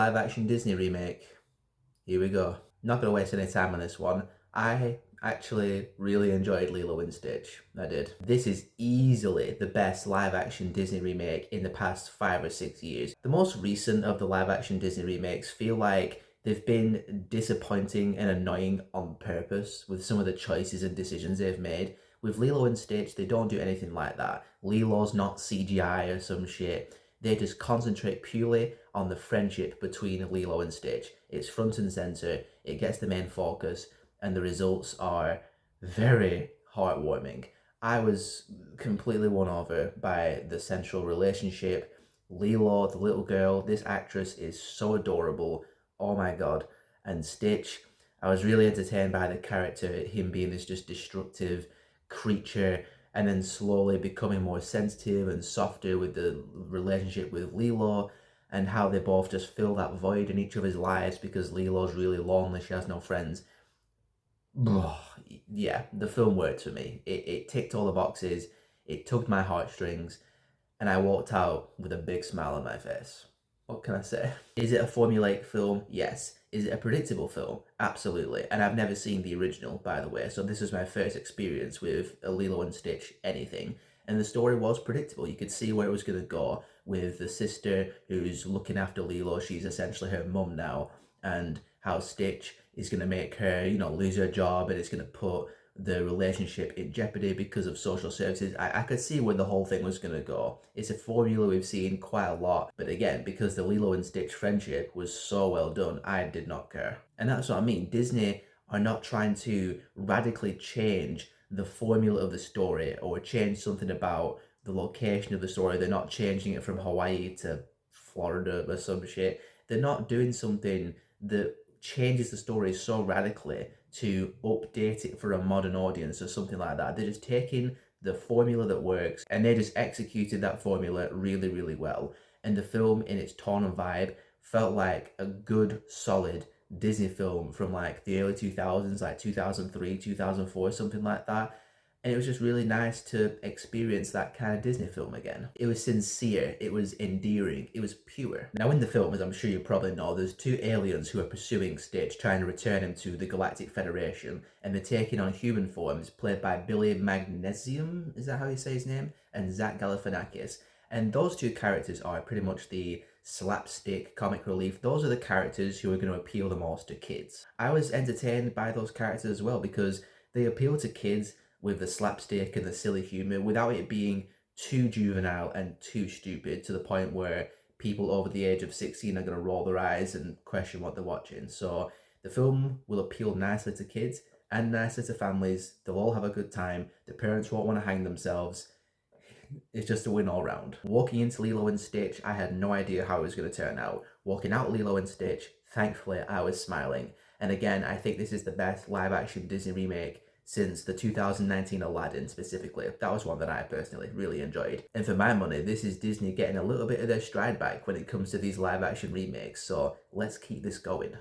live action Disney remake. Here we go. Not gonna waste any time on this one. I actually really enjoyed Lilo and Stitch. I did. This is easily the best live action Disney remake in the past 5 or 6 years. The most recent of the live action Disney remakes feel like they've been disappointing and annoying on purpose with some of the choices and decisions they've made. With Lilo and Stitch, they don't do anything like that. Lilo's not CGI or some shit. They just concentrate purely on the friendship between Lilo and Stitch. It's front and center, it gets the main focus, and the results are very heartwarming. I was completely won over by the central relationship. Lilo, the little girl, this actress is so adorable. Oh my god. And Stitch, I was really entertained by the character, him being this just destructive creature and then slowly becoming more sensitive and softer with the relationship with Lilo, and how they both just fill that void in each other's lives because Lilo's really lonely, she has no friends. Yeah, the film worked for me. It ticked all the boxes, it tugged my heartstrings, and I walked out with a big smile on my face. What can I say? Is it a formulaic film? Yes. Is it a predictable film? Absolutely. And I've never seen the original, by the way, so this was my first experience with a Lilo and Stitch anything. And the story was predictable. You could see where it was going to go with the sister who's looking after Lilo. She's essentially her mum now. And how Stitch is going to make her, lose her job, and it's going to put the relationship in jeopardy because of social services. I could see where the whole thing was going to go. It's a formula we've seen quite a lot, but again, because the Lilo and Stitch friendship was so well done, I did not care. And that's what I mean. Disney are not trying to radically change the formula of the story or change something about the location of the story. They're not changing it from Hawaii to Florida or some shit. They're not doing something that changes the story so radically to update it for a modern audience or something like that. They're just taking the formula that works and they just executed that formula really, really well. And the film, in its tone and vibe, felt like a good, solid Disney film from like the early 2000s, like 2003, 2004, something like that. And it was just really nice to experience that kind of Disney film again. It was sincere, it was endearing, it was pure. Now in the film, as I'm sure you probably know, there's two aliens who are pursuing Stitch, trying to return him to the Galactic Federation, and they're taking on human forms, played by Billy Magnesium, is that how you say his name? And Zach Galifianakis. And those two characters are pretty much the slapstick comic relief. Those are the characters who are going to appeal the most to kids. I was entertained by those characters as well because they appeal to kids with the slapstick and the silly humor without it being too juvenile and too stupid to the point where people over the age of 16 are going to roll their eyes and question what they're watching. So the film will appeal nicely to kids and nicely to families. They'll all have a good time. The parents won't want to hang themselves. It's just a win all round. Walking into Lilo and Stitch, I had no idea how it was going to turn out. Walking out Lilo and Stitch, thankfully I was smiling. And again, I think this is the best live action Disney remake since the 2019 Aladdin specifically. That was one that I personally really enjoyed. And for my money, this is Disney getting a little bit of their stride back when it comes to these live action remakes, so let's keep this going.